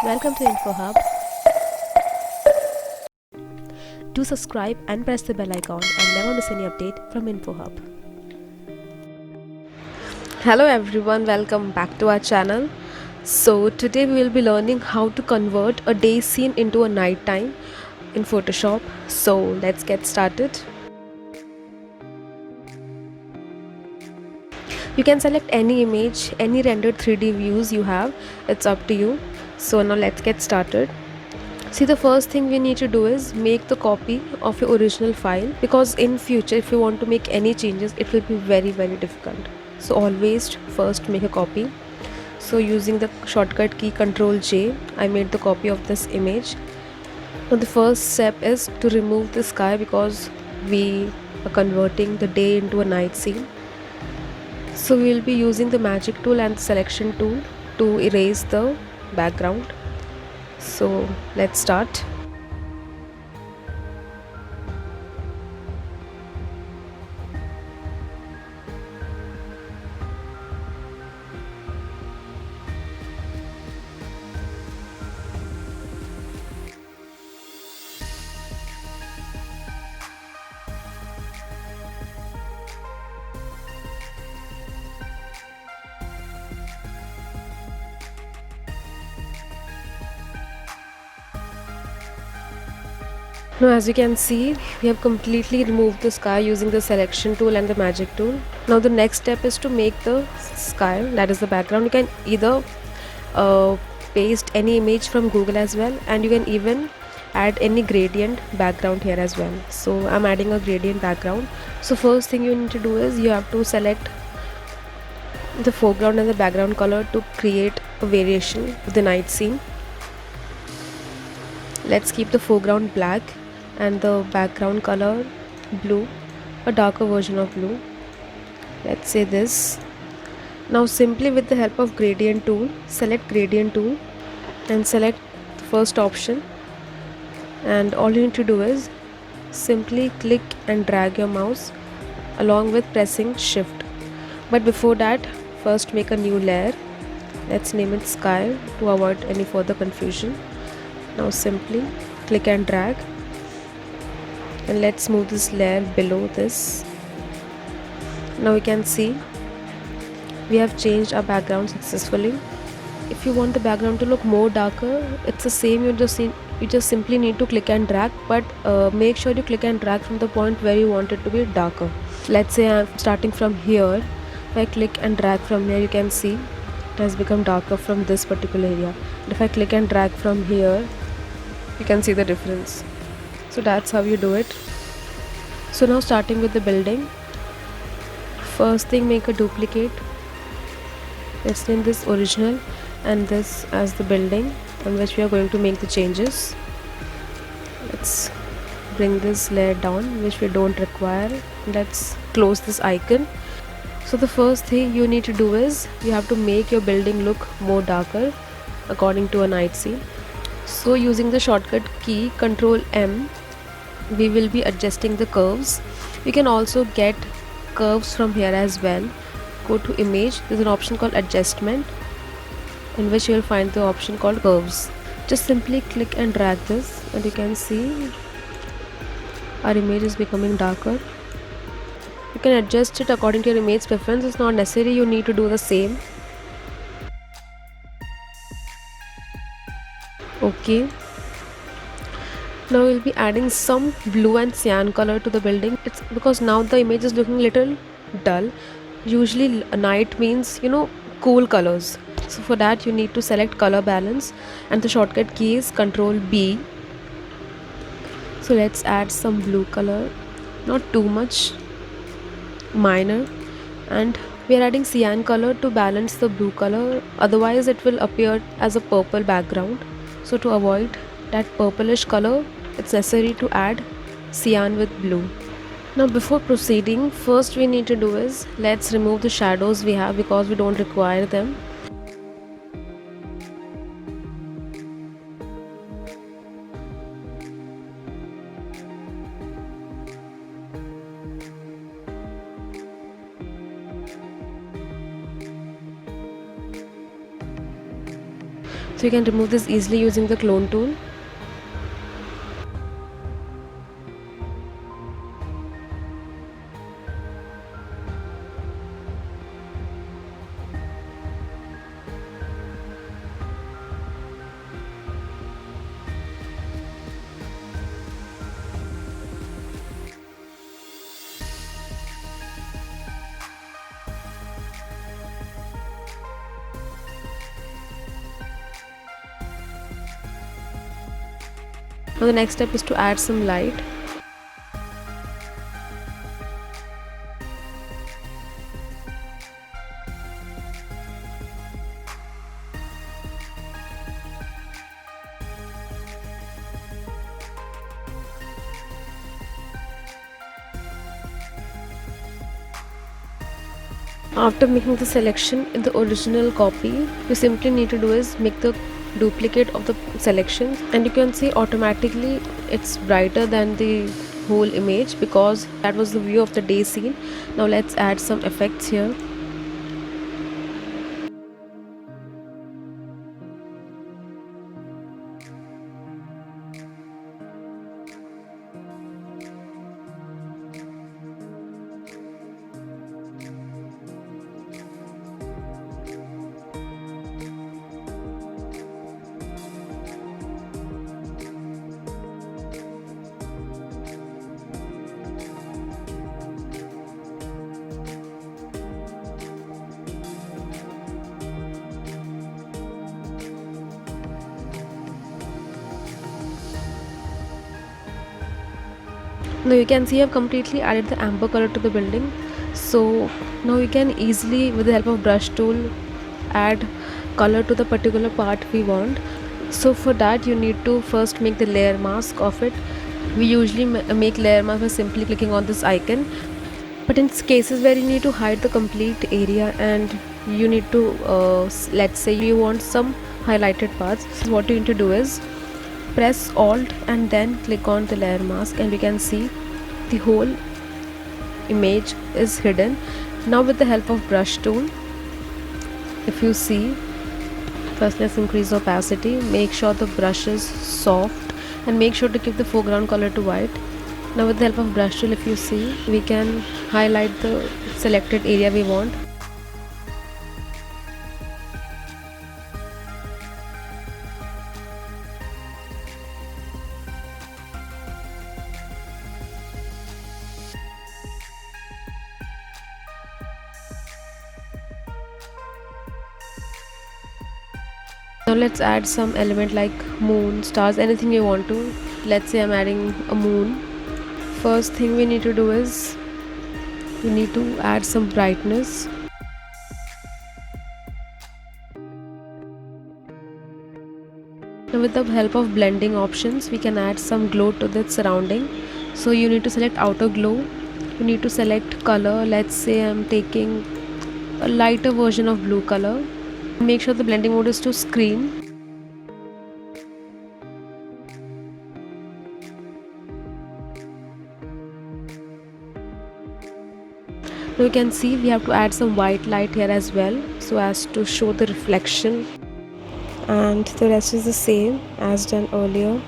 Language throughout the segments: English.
welcome to InfoHub. Do subscribe and press the bell icon and never miss any update from InfoHub. Hello everyone, welcome back to our channel. So today we will be learning how to convert a day scene into a night time in Photoshop. So let's get started. You can select any image, any rendered 3D views you have, it's up to you. So now let's get started. See, the first thing we need to do is make the copy of your original file, because in future if you want to make any changes it will be very difficult. So always first make a copy. So using the shortcut key Ctrl J, I made the copy of this image. Now the first step is to remove the sky, because we are converting the day into a night scene. So we will be using the magic tool and the selection tool to erase the background. So let's start. Now as you can see, we have completely removed the sky using the selection tool and the magic tool. Now the next step is to make the sky, that is the background. You can either paste any image from Google as well, and you can even add any gradient background here as well. So I'm adding a gradient background. So first thing you need to do is you have to select the foreground and the background color to create a variation of the night scene. Let's keep the foreground black and the background color blue, a darker version of blue. Let's say this. Now simply with the help of gradient tool, select gradient tool and select the first option, and all you need to do is simply click and drag your mouse along with pressing shift. But before that, first make a new layer. Let's name it sky to avoid any further confusion. Now simply click and drag, and let's move this layer below this. Now you can see we have changed our background successfully. If you want the background to look more darker, it's the same. You just simply need to click and drag, but make sure you click and drag from the point where you want it to be darker. Let's say I'm starting from here. If I click and drag from here, you can see it has become darker from this particular area. If I click and drag from here, you can see the difference. So that's how you do it. So now starting with the building, first thing, make a duplicate. Let's name this original and this as the building on which we are going to make the changes. Let's bring this layer down, which we don't require. Let's close this icon. So the first thing you need to do is you have to make your building look more darker according to a night scene. So using the shortcut key Ctrl M, we will be adjusting the curves. You can also get curves from here as well. Go to image, there's an option called adjustment, in which you will find the option called curves. Just simply click and drag this, and you can see our image is becoming darker. You can adjust it according to your image preference. It's not necessary you need to do the same. Okay. Now we'll be adding some blue and cyan color to the building. It's because now the image is looking little dull. Usually night means, cool colors. So for that you need to select color balance, and the shortcut key is Ctrl B. So let's add some blue color, not too much, minor, and we are adding cyan color to balance the blue color, otherwise it will appear as a purple background. So to avoid that purplish color, it's necessary to add cyan with blue. Now before proceeding, first we need to do is let's remove the shadows we have, because we don't require them. So you can remove this easily using the clone tool. Now the next step is to add some light. After making the selection in the original copy, you simply need to do is make the duplicate of the selection, and you can see automatically it's brighter than the whole image because that was the view of the day scene. Now let's add some effects here. Now you can see I've completely added the amber color to the building. So now you can easily, with the help of brush tool, add color to the particular part we want. So for that you need to first make the layer mask of it. We usually make layer mask by simply clicking on this icon, but in cases where you need to hide the complete area and you need to let's say you want some highlighted parts, so what you need to do is press alt and then click on the layer mask, and we can see the whole image is hidden. Now with the help of brush tool, if you see, first let's increase the opacity, make sure the brush is soft and make sure to keep the foreground color to white. Now with the help of brush tool, if you see, we can highlight the selected area we want. Now let's add some element like moon, stars, anything you want to. Let's say I'm adding a moon. First thing we need to do is we need to add some brightness. Now with the help of blending options, we can add some glow to the surrounding. So you need to select outer glow. You need to select color. Let's say I'm taking a lighter version of blue color. Make sure the blending mode is to screen. Now you can see we have to add some white light here as well, so as to show the reflection, and the rest is the same as done earlier.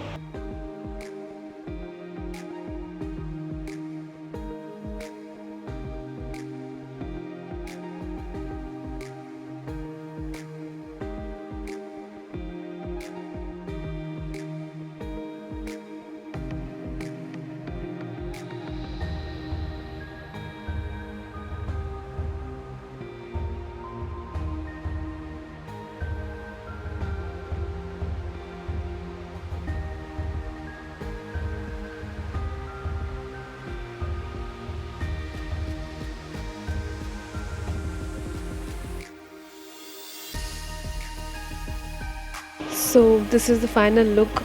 So this is the final look.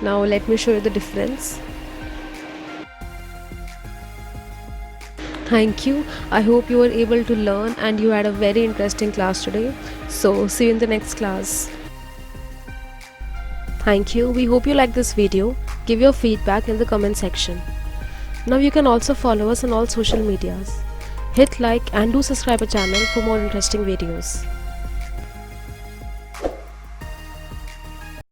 Now let me show you the difference. Thank you. I hope you were able to learn and you had a very interesting class today. So see you in the next class. Thank you. We hope you like this video. Give your feedback in the comment section. Now you can also follow us on all social medias. Hit like and do subscribe our channel for more interesting videos.